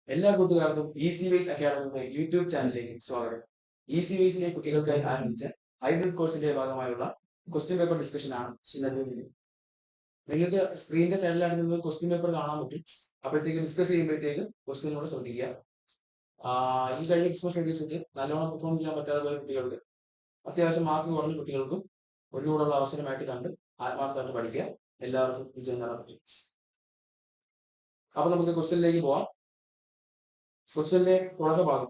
എല്ലാ കൂട്ടുകാർക്കും easy vase അക്കാഡമിയുടെ YouTube ചാനലിലേക്ക് സ്വാഗതം. ഈസി വേസിലെ കുട്ടികൾക്കായി ആരംഭിച്ച ഹൈബ്രിഡ് കോഴ്സിന്റെ ഭാഗമായുള്ള ക്വസ്റ്റ്യൻ പേപ്പർ ഡിസ്കഷൻ ആണ് ഇന്നത്തെ വീഡിയോ. നിങ്ങൾക്ക് സ്ക്രീനിന്റെ സൈഡിലാണ് നിങ്ങൾ ക്വസ്റ്റ്യൻ പേപ്പർ കാണാൻ പറ്റും. അപ്പോഴത്തേക്ക് ഡിസ്കസ് ചെയ്യുമ്പോഴത്തേക്ക് ക്വസ്റ്റ്യനോട് ശ്രദ്ധിക്കുക. ഈ കഴിഞ്ഞ ക്രിസ്മസ് വെച്ച് നല്ലോണം പെർഫോം ചെയ്യാൻ പറ്റാതെ പോയ കുട്ടികൾക്ക്, അത്യാവശ്യം മാർക്ക് കുറഞ്ഞ കുട്ടികൾക്കും ഒഴിവുള്ള അവസരമായിട്ട് കണ്ട് ആത്മാർത്ഥമായിട്ട് പഠിക്കുക. എല്ലാവർക്കും വിജയം നേടാൻ പറ്റും. അപ്പൊ നമുക്ക് ക്വസ്റ്റ്യനിലേക്ക് പോവാം. ക്വസ്റ്റ്യന്റെ തുടക്ക ഭാഗം.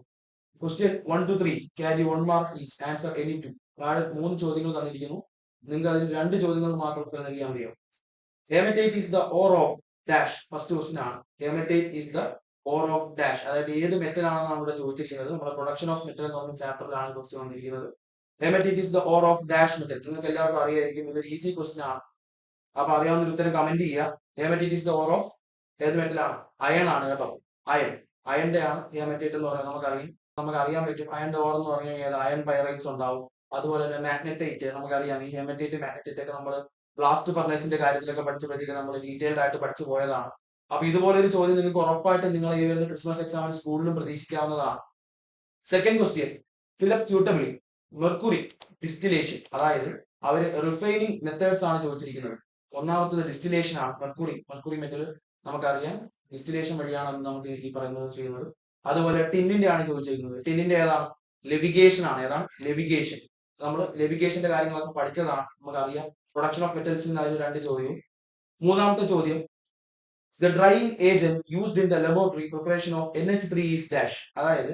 Question 1 to 3 carry 1 mark each, answer any 2. താഴെ 3 ചോദ്യങ്ങൾ തന്നിരിക്കുന്നു. നിങ്ങൾക്ക് അതിൽ 2 ചോദ്യങ്ങൾ മാത്രം ഉത്തരം നൽകിയാൽ മതിയാവും. Haematite is the ore of dash. First question ആണ്. Haematite is the ore of dash. അതായത് ഏത് മെറ്റൽ ആണെന്നാണ് ഇവിടെ ചോദിച്ചിരിക്കുന്നത്. നമ്മുടെ പ്രൊഡക്ഷൻ ഓഫ് മെറ്റൽ എന്ന് പറഞ്ഞ ചാപ്റ്ററിലാണ് ക്വസ്റ്റ്യൻ വന്നിരിക്കുന്നത്. Hematite is the ore of dash metal. നിങ്ങൾക്ക് എല്ലാവർക്കും അറിയായിരിക്കും, ഇതൊരു ഈസി ക്വസ്റ്റ്യൻ ആണ്. അപ്പൊ അറിയാവുന്ന ഒരു ഉത്തരം കമന്റ് ചെയ്യുക. Hematite is the ore of ഏത് മെറ്റൽ ആണ്? അയൺ ആണ് കേട്ടോ. അയൺ. അയന്റെ ആണ് ഹേമറ്റൈറ്റ് എന്ന് പറയുന്നത്. നമുക്ക് അറിയാൻ പറ്റും. അയൺ ഓർ എന്ന് പറഞ്ഞു കഴിഞ്ഞാൽ അയൺ പൈറൈറ്റ്സ് ഉണ്ടാവും. അതുപോലെ തന്നെ മാഗ്നറ്റൈറ്റ് നമുക്കറിയാം. ഈ ഹേമറ്റൈറ്റ് മാഗ്നറ്റൈറ്റ് ഒക്കെ നമ്മൾ ബ്ലാസ്റ്റ് ഫർണേസിന്റെ കാര്യത്തിലൊക്കെ പഠിച്ചപ്പോഴത്തേക്ക് നമ്മൾ ഡീറ്റെയിൽഡ് ആയിട്ട് പഠിച്ചു പോയതാണ്. അപ്പൊ ഇതുപോലെ ഒരു ചോദ്യം നിങ്ങൾക്ക് ഉറപ്പായിട്ട് നിങ്ങൾ ഈ വരുന്ന ക്രിസ്മസ് എക്സാമിന് സ്കൂളിലും പ്രതീക്ഷിക്കാവുന്നതാണ്. Second question, fill up suitably mercury distillation. അതായത് അവർ റിഫൈനിങ് മെത്തേഡ്സ് ആണ് ചോദിച്ചിരിക്കുന്നത്. ഒന്നാമത്തത് ഡിസ്റ്റിലേഷൻ ആണ്. മെർക്കുറി മെറ്റൽ നമുക്കറിയാം ഡിസ്റ്റിലേഷൻ വഴിയാണ് നമുക്ക് ഈ പറയുന്നത് ചെയ്യുന്നത്. അതുപോലെ ടിന്നിന്റെ ആണ് ചോദിച്ചിരിക്കുന്നത്. ടിന്നിന്റെ ഏതാണ്? ലെവിഗേഷൻ ആണ്. ഏതാണ്? ലെവിഗേഷൻ. നമ്മൾ ലെവിഗേഷന്റെ കാര്യങ്ങളൊക്കെ പഠിച്ചതാണ്, നമുക്കറിയാം. പ്രൊഡക്ഷൻ ഓഫ് മെറ്റൽസിൽ അതിൽ 2 ചോദ്യം. മൂന്നാമത്തെ ചോദ്യം, the drying agent used in the laboratory preparation of NH3 is dash. അതായത്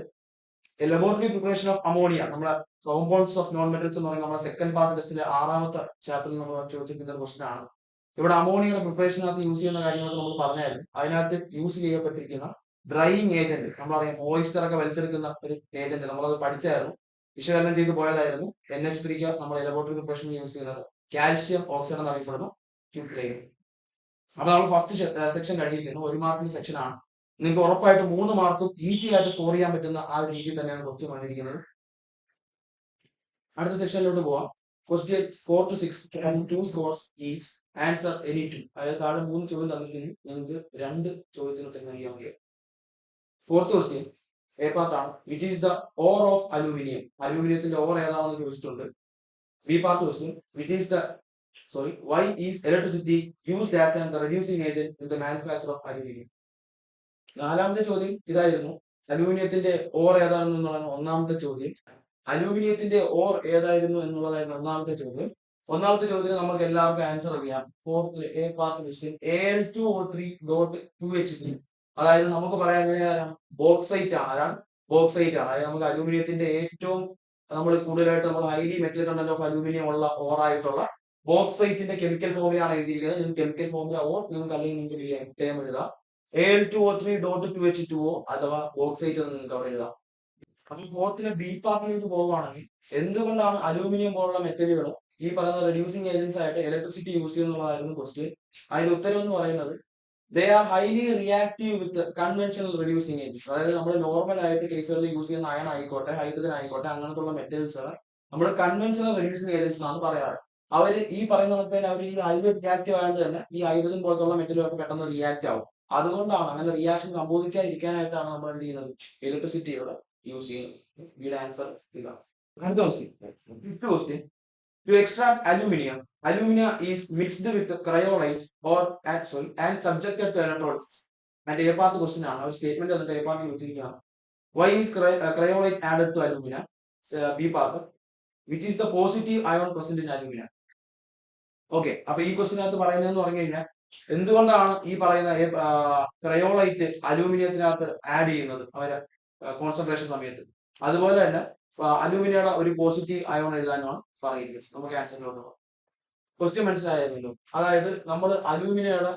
ലബോറട്ടറി പ്രിപ്പറേഷൻ ഓഫ് അമോണിയ, നമ്മളെ കോമ്പൗണ്ട്സ് ഓഫ് നോൺ മെറ്റൽസ് എന്ന് പറയുന്നത് നമ്മുടെ സെക്കൻഡ് പാർട്ട് ടെസ്റ്റിലെ 6ാമത്തെ ചാപ്റ്ററിൽ നമ്മൾ ചോദിച്ചിരിക്കുന്ന ഒരു ക്വസ്റ്റൻ ആണ്. ഇവിടെ അമോണിയയുടെ പ്രിപ്പറേഷനകത്ത് യൂസ് ചെയ്യുന്ന കാര്യങ്ങളൊക്കെ നമ്മൾ പറഞ്ഞായിരുന്നു. അതിനകത്ത് യൂസ് ചെയ്യപ്പെട്ടിരിക്കുന്ന ഡ്രൈയിങ് ഏജന്റ്, നമ്മളറിയാം മോയിസ്ചർ ഒക്കെ വലിച്ചെടുക്കുന്ന ഒരു ഏജന്റ്, നമ്മളത് പഠിച്ചായിരുന്നു, വിശകലനം ചെയ്ത് പോയതായിരുന്നു. NH3 നമ്മൾ ലബോറട്ടറി പ്രിപ്പറേഷൻ യൂസ് ചെയ്യുന്നത് കാൽഷ്യം ഓക്സൈഡ് എന്നറിയപ്പെടുന്നു ക്യൂക്ലൈൻ. അപ്പൊ നമ്മൾ ഫസ്റ്റ് സെക്ഷൻ കഴിഞ്ഞിരിക്കുന്നു. 1 മാർക്കിന്റെ സെക്ഷൻ ആണ്. നിങ്ങൾക്ക് ഉറപ്പായിട്ട് 3 മാർക്കും ഈസി ആയിട്ട് സ്കോർ ചെയ്യാൻ പറ്റുന്ന ആ ഒരു രീതിയിൽ തന്നെയാണ് ക്വസ്റ്റ്യൻ വന്നിരിക്കുന്നത്. അടുത്ത സെക്ഷനിലോട്ട് പോവാം. Question 4 to 6 2 scores each, answer any 2. അതായത് താഴെ 3 ചോദ്യം തന്നിരിക്കുന്നു. നിങ്ങൾക്ക് 2 ചോദ്യത്തിന് ഉത്തരം നൽകിയാൽ മതി. ഫോർത്ത് ക്വസ്റ്റ്യൻ എ പാർട്ട് ആണ്. Which is the ore of aluminium. അലൂമിനിയത്തിന്റെ ഓർ ഏതാണെന്ന് ചോദിച്ചിട്ടുണ്ട്. B part question, which is the why is electricity used as an reducing agent in the manufacture of aluminum. നാലാമത്തെ ചോദ്യം ഇതായിരുന്നു. അലൂമിനിയത്തിന്റെ ഓർ ഏതാണെന്ന് എന്നുള്ളതാണ് ഒന്നാമത്തെ ചോദ്യം. അലൂമിനിയത്തിന്റെ ഓർ ഏതായിരുന്നു എന്നുള്ളതായിരുന്നു ഒന്നാമത്തെ ചോദ്യം. ഒന്നാമത്തെ ചോദ്യത്തിന് നമുക്ക് എല്ലാവർക്കും ആൻസർ അറിയാം. Fourth A part question Al2O3.2H3. അതായത് നമുക്ക് പറയാൻ ബോക്സൈറ്റ് ആണ്. ആരാണ്? ബോക്സൈറ്റ് ആണ്. അതായത് നമുക്ക് അലൂമിനിയത്തിന്റെ ഏറ്റവും നമ്മൾ കൂടുതലായിട്ട് നമ്മൾ highly metal content of aluminium ഉള്ള ഓർ ആയിട്ടുള്ള ബോക്സൈറ്റിന്റെ കെമിക്കൽ ഫോമിലാണ് എഴുതിയിരിക്കുന്നത്. നിങ്ങൾക്ക് കെമിക്കൽ ഫോമില ഓർ നിങ്ങൾക്ക് അല്ലെങ്കിൽ നിങ്ങൾക്ക് ടേം എഴുതാം. Al2O3.2H2O അഥവാ ബോക്സൈറ്റ് എന്ന് നിങ്ങൾക്ക് അവിടെ എഴുതാം. അപ്പൊ ഫോർത്തിലെ ബി പാർട്ടിലേക്ക് പോവുകയാണെങ്കിൽ, എന്തുകൊണ്ടാണ് അലൂമിനിയം പോലുള്ള മെറ്റലുകൾ ഈ പറയുന്ന റെഡ്യൂസിങ് ഏജൻസ് ആയിട്ട് ഇലക്ട്രിസിറ്റി യൂസ് ചെയ്യുന്നതായിരുന്നു ക്വസ്റ്റ്യൻ. അതിന്റെ ഉത്തരം എന്ന് പറയുന്നത് they are highly reactive with conventional reducing agents. അതായത് നമ്മൾ നോർമൽ ആയിട്ട് കേസുകളിൽ യൂസ് ചെയ്യുന്ന അയൺ ആയിക്കോട്ടെ, ഹൈഡ്രജൻ ആയിക്കോട്ടെ, അങ്ങനത്തുള്ള മെറ്റൽസ് നമ്മൾ കൺവെൻഷണൽ റെഡ്യൂസിങ് ഏജൻസ് എന്നാണ് പറയാറ്. അവര് ഈ പറയുന്ന കണക്കിന് അവർ ഈ ഹൈലി റിയാക്റ്റീവ് ആയതുകൊണ്ട് തന്നെ ഈ ഹൈഡ്രജൻ പോലത്തുള്ള മെറ്റലുകളൊക്കെ പെട്ടെന്ന് റിയാക്ട് ആവും. അതുകൊണ്ടാണ് അങ്ങനെ റിയാക്ഷൻ സംഭവിക്കാതിരിക്കാനായിട്ടാണ് നമ്മൾ എന്ത് ചെയ്യുന്നത്, ഇലക്ട്രിസിറ്റിയുടെ യൂസ് ചെയ്യുന്നത്. വീട് ആൻസർ ഇതാണ്. അടുത്ത question, fifth question, to extract aluminium, alumina is mixed with cryolite or and subjected to electrolysis. And A part question ആണ്. ഒരു സ്റ്റേറ്റ്മെന്റ് തന്നിട്ട് A part ചോദിച്ചിരിക്കുകയാണ്. Why is cryolite added to alumina? B part, which is the positive ion present in alumina. Okay, അപ്പൊ ഈ ക്വസ്റ്റിനകത്ത് പറയുന്നതെന്ന് പറഞ്ഞു കഴിഞ്ഞാൽ, എന്തുകൊണ്ടാണ് ഈ പറയുന്ന ക്രയോളൈറ്റ് അലൂമിനിയത്തിനകത്ത് ആഡ് ചെയ്യുന്നത് അവരെ കോൺസെൻട്രേഷൻ സമയത്ത്. അതുപോലെ തന്നെ അലൂമിനിയയുടെ ഒരു പോസിറ്റീവ് അയോൺ എഴുതാനാണ് പറഞ്ഞിരിക്കുന്നത്. നമുക്ക് ആൻസറിലോട്ട് പോകാം. ക്വസ്റ്റ്യൻ മനസ്സിലായിരുന്നല്ലോ. അതായത് നമ്മൾ അലൂമിനിയയുടെ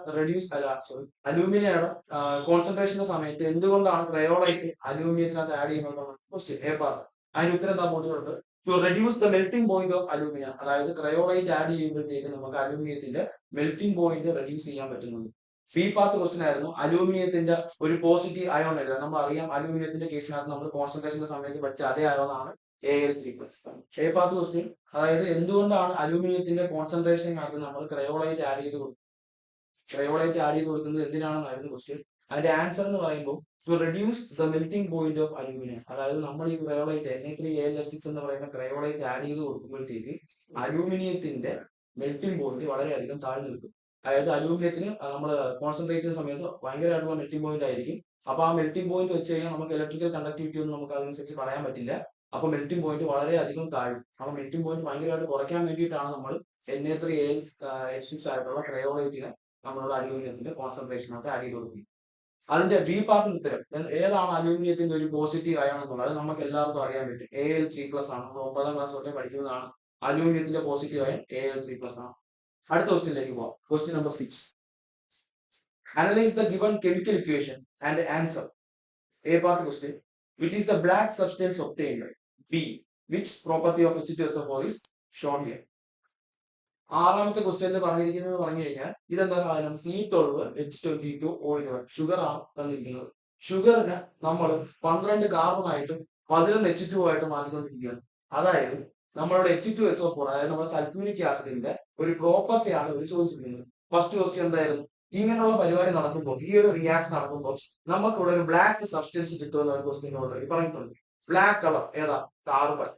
കോൺസെൻട്രേഷന്റെ സമയത്ത് എന്തുകൊണ്ടാണ് ക്രയോളൈറ്റ് അലൂമിനിയത്തിനകത്ത് ആഡ് ചെയ്യുന്നത് ക്വസ്റ്റ്യൻ എ പാർട്ട്. അതിന് ഉത്തരം എന്താ പോയിട്ടുണ്ട്? To reduce the melting point of alumina. അതായത് ക്രയോളൈറ്റ് ആഡ് ചെയ്യുമ്പോഴത്തേക്ക് നമുക്ക് അലൂമിനിയത്തിന്റെ മെൽറ്റിംഗ് പോയിന്റ് റെഡ്യൂസ് ചെയ്യാൻ പറ്റുന്നുണ്ട്. ബി പാർട്ട് ക്വസ്റ്റ്യൻ ആയിരുന്നു. അലൂമിനിയത്തിന്റെ ഒരു പോസിറ്റീവ് അയോൺ എഴുതാം. നമ്മൾ അറിയാം അലൂമിനിയത്തിന്റെ കേസിനകത്ത് നമ്മൾ കോൺസെൻട്രേഷന്റെ സമയത്ത് പഠിച്ച അതേ അയോണാണ് Al3+. എ പാർട്ട് ക്വസ്റ്റ്യൻ, അതായത് എന്തുകൊണ്ടാണ് അലൂമിനിയത്തിന്റെ കോൺസെൻട്രേഷനകത്ത് നമ്മൾ ക്രയോളൈറ്റ് ആഡ് ചെയ്ത് കൊടുക്കുന്നത് എന്തിനാണെന്നായിരുന്നു ക്വസ്റ്റ്യൻ. അതിന്റെ ആൻസർ എന്ന് പറയുമ്പോൾ to reduce the melting point of aluminium. അതായത് നമ്മൾ ഈ ക്രയോളൈറ്റ് Na3Al6 എന്ന് പറയുന്ന ക്രയോളൈറ്റ് ആഡ് ചെയ്ത് കൊടുക്കുമ്പോഴത്തേക്ക് അലൂമിനിയത്തിന്റെ മെൽറ്റിംഗ് പോയിന്റ് വളരെയധികം താഴ്ന്നു നിൽക്കും. അതായത് അലൂമിനിയത്തിന് നമ്മൾ കോൺസെൻട്രേറ്റ് ചെയ്യുന്ന സമയത്ത് ഭയങ്കരമായിട്ടുള്ള മെൽറ്റിംഗ് പോയിന്റ് ആയിരിക്കും. അപ്പൊ ആ മെൽറ്റിംഗ് പോയിന്റ് വെച്ച് കഴിഞ്ഞാൽ നമുക്ക് ഇലക്ട്രിക്കൽ കണ്ടക്ടിവിറ്റി ഒന്നും നമുക്ക് അതനുസരിച്ച് പറയാൻ പറ്റില്ല. അപ്പൊ മെൽറ്റിംഗ് പോയിന്റ് വളരെയധികം താഴും. അപ്പൊ മെൽറ്റിംഗ് പോയിന്റ് ഭയങ്കരമായിട്ട് കുറയ്ക്കാൻ വേണ്ടിയിട്ടാണ് നമ്മൾ Na3Al6 ആയിട്ടുള്ള ക്രയോളൈറ്റിനെ നമ്മളുടെ അലൂമിനിയത്തിന്റെ കോൺസെൻട്രേഷനകത്ത് ആഡ് ചെയ്ത് കൊടുക്കും. അതിന്റെ ബി പാർട്ടിന് ഉത്തരം ഏതാണ് അലൂമിനിയത്തിന്റെ ഒരു പോസിറ്റീവ് അയോൺ എന്നുള്ളത് അത് നമുക്ക് എല്ലാവർക്കും അറിയാൻ പറ്റും. Al3+ ആണ്. നമ്മൾ 9ാം ക്ലാസ് തൊട്ടേ പഠിക്കുന്നതാണ്. അലൂമിനിയത്തിന്റെ പോസിറ്റീവ് അയോൺ Al3+ ആണ്. അടുത്ത ക്വസ്റ്റ്യനിലേക്ക് പോവാം. Question number 6. Analyse the given chemical equation and answer. A part question. Which is the black substance obtained? B. Which property of H2SO4 is shown here? ആറാമത്തെ ക്വസ്റ്റ്യനിൽ പറഞ്ഞിരിക്കുന്നത് പറഞ്ഞു കഴിഞ്ഞാൽ ഇതെന്താ സാധനം? C12H22O. ഷുഗർ ആണ് തന്നിരിക്കുന്നത്. ഷുഗറിന് നമ്മൾ 12 കാർബണായിട്ടും 11 H2 ആയിട്ട് മാറ്റിക്കൊണ്ടിരിക്കുകയാണ്. അതായത് നമ്മളുടെ H2SO4 അതായത് നമ്മുടെ സൾഫ്യൂരിക് ആസിഡിന്റെ ഒരു പ്രോപ്പർട്ടിയാണ് ഇവർ ചോദിച്ചിരിക്കുന്നത്. ഫസ്റ്റ് ക്വസ്റ്റ്യൻ എന്തായിരുന്നു? ഇങ്ങനെയുള്ള പരിപാടി നടക്കുമ്പോൾ ഈ ഒരു റിയാക്ഷൻ നടക്കുമ്പോൾ നമുക്കിവിടെ ഒരു ബ്ലാക്ക് സബ്സ്റ്റൻസ് കിട്ടുമെന്ന് ഒരു ക്വസ്റ്റ്യൻ ഓൾറെഡി പറഞ്ഞിട്ടുണ്ട്. ബ്ലാക്ക് കളർ ഏതാ? കാർബൺ.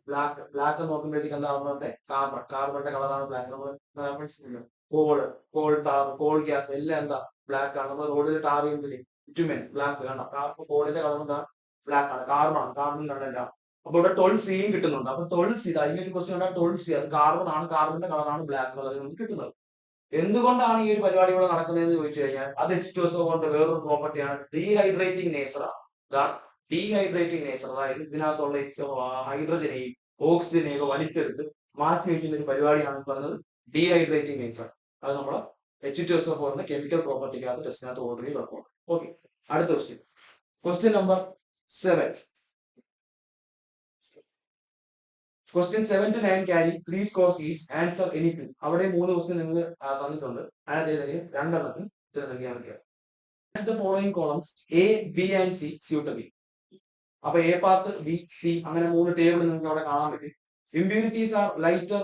ബ്ലാക്ക് നോക്കുമ്പോഴത്തേക്ക് എന്താ കാർബണിന്റെ കളറാണ് ബ്ലാക്ക്. കോൾ ഗ്യാസ് എല്ലാം എന്താ ബ്ലാക്ക് ആണ്. നമ്മൾ റോഡിൽ ടാർ ചെയ്യുന്നില്ലേ ബിറ്റുമെൻ ബ്ലാക്ക് കണ്ട കോളിന്റെ കളർ എന്താ ബ്ലാക്ക് ആണ്. കാർബൺ കണ്ടല്ല. അപ്പൊ ഇവിടെ 12C കിട്ടുന്നുണ്ട്. അപ്പൊ 12C അതിനൊരു ക്വസ്റ്റ്യൻ ഉണ്ടാ 12C അത് കാർബൺ ആണ്. കാർബണിന്റെ കളറാണ് ബ്ലാക്ക് കളർ നമുക്ക് കിട്ടുന്നത്. എന്തുകൊണ്ടാണ് ഈ ഒരു പരിപാടി ഇവിടെ നടക്കുന്നതെന്ന് ചോദിച്ചു കഴിഞ്ഞാൽ അത് H2SO4 വേറൊരു പ്രോപ്പർട്ടിയാണ്. ഡീഹൈഡ്രേറ്റിംഗ് നേച്ചർ ആണ്. ഡീഹൈഡ്രേറ്റിംഗ് നേച്ചർ അതായത് ഇതിനകത്തുള്ള ഹൈഡ്രജനെയും ഓക്സിജനെയും ഒക്കെ വലിച്ചെടുത്ത് മാറ്റി വയ്ക്കുന്ന ഒരു പരിപാടിയാണ് പറഞ്ഞത് ഡീഹൈഡ്രേറ്റിംഗ് നേച്ചർ. അത് നമ്മളെ H2SO4 കെമിക്കൽ പ്രോപ്പർട്ടിക്കകത്ത് ടെസ്റ്റിനകത്ത് ഓൾറെഡി കിടക്കും. ഓക്കെ, അടുത്ത question. Question number 7. Question 7 to 9 carry 3 scores each. Answer എനിക്കും. അവിടെ 3 ക്വസ്റ്റ്യൻ നിങ്ങൾ തന്നിട്ടുണ്ട്. അതിനകത്ത് രണ്ടെണ്ണത്തിന് ഉത്തരം നൽകിയാൽ മതിയാകും. The following columns A, B and C suitably. അപ്പൊ എ പാർട്ട് ബി സി അങ്ങനെ 3 ടേബിൾ നിങ്ങൾക്ക് അവിടെ കാണാൻ പറ്റും. Impurities R lighter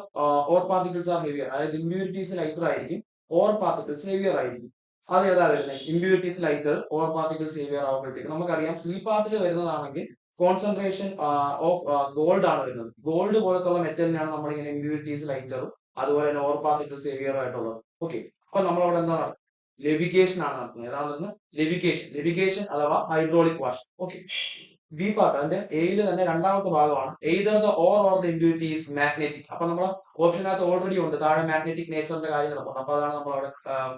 or particles R heavier. അതായത് ഇമ്പ്യൂരിറ്റീസ് ലൈറ്റർ ആയിരിക്കും ഓർ പാർട്ടിക്കിൾസ് ഹെവിയർ ആയിരിക്കും. അത് ഏതാ വരുന്നത്? Impurities lighter or particles heavier ആവുമ്പോഴത്തേക്ക് നമുക്കറിയാം സി പാർട്ടിൽ വരുന്നതാണെങ്കിൽ കോൺസെൻട്രേഷൻ ഓഫ് ഗോൾഡ് ആണ് വരുന്നത്. ഗോൾഡ് പോലത്തുള്ള മെറ്റലിനാണ് നമ്മളിങ്ങനെ ഇമ്പ്യൂരിറ്റീസ് ലൈറ്ററും അതുപോലെ തന്നെ ഓർ പാർട്ടിക്കിൾസ് ഹെവിയർ ആയിട്ടുള്ളത്. ഓക്കെ, അപ്പൊ നമ്മളവിടെ എന്താ ലെവിഗേഷൻ ആണ് നടത്തുന്നത്. ഏതാണെന്ന്? ലെവിഗേഷൻ അഥവാ hydraulic wash. Okay, B part അതിന്റെ എയിൽ തന്നെ രണ്ടാമത്തെ ഭാഗമാണ്. Either the or the impurity is magnetic. അപ്പൊ നമ്മൾ ഓപ്ഷനകത്ത് ഓൾറെഡി ഉണ്ട് താഴെ മാഗ്നറ്റിക് നേച്ചറിന്റെ കാര്യം നടക്കുന്നത്. അപ്പൊ അതാണ് നമ്മൾ അവിടെ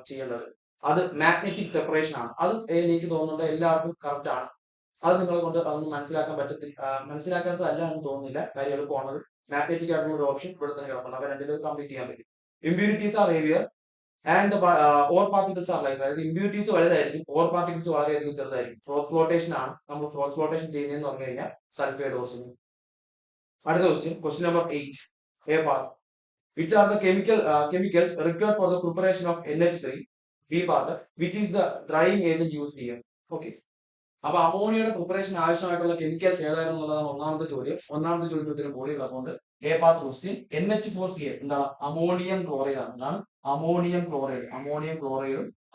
ചെയ്യേണ്ടത്. അത് മാഗ്നറ്റിക് സെപ്പറേഷൻ ആണ്. അത് എനിക്ക് തോന്നുന്നുണ്ട് എല്ലാവർക്കും കറക്റ്റ് ആണ്. അത് നിങ്ങളെ കൊണ്ട് അതൊന്നും മനസ്സിലാക്കാൻ പറ്റത്തില്ല. മനസ്സിലാക്കാത്തതല്ല എന്ന് തോന്നുന്നില്ല. കാര്യം എളുപ്പമാണത്. മാഗ്നറ്റിക് ആയിട്ടുള്ള ഒരു ഓപ്ഷൻ ഇവിടെ തന്നെ കിടപ്പുണ്ട്. അവ രണ്ടിലും കംപ്ലീറ്റ് ചെയ്യാൻ പറ്റും. Impurities are heavier and ore particles are light. അതായത് ഇമ്പ്യൂരിറ്റീസ് വലുതായിരിക്കും, ഓർ പാർട്ടിക്കിൾസ് വളരെയധികം ചെറുതായിരിക്കും. ഫ്രോത്ത് ഫ്ലോട്ടേഷൻ ആണ് നമ്മൾ ഫ്രോത്ത് ഫ്ലോട്ടേഷൻ ചെയ്യുന്നതെന്ന് പറഞ്ഞു കഴിഞ്ഞാൽ സൾഫൈഡ് ഓക്സിജൻ. അടുത്ത question, question number 8. A part. Which are the chemicals required for the preparation of NH3? B part. Which is the drying agent used here? Okay, അപ്പൊ അമോണിയയുടെ preparation ആവശ്യമായിട്ടുള്ള കെമിക്കൽസ് ഏതായിരുന്നു എന്നുള്ളതാണ് ഒന്നാമത്തെ ചോദ്യം. ഒന്നാമത്തെ ചോദ്യത്തിന് ബോഡി ഉള്ളതുകൊണ്ട് എ പാർട്ട് ക്വസ്റ്റ്യൻ. NH4Cl എന്താണ്? അമോണിയം ക്ലോറൈഡ് ആണ്. എന്താണ്? Ammonium chloride.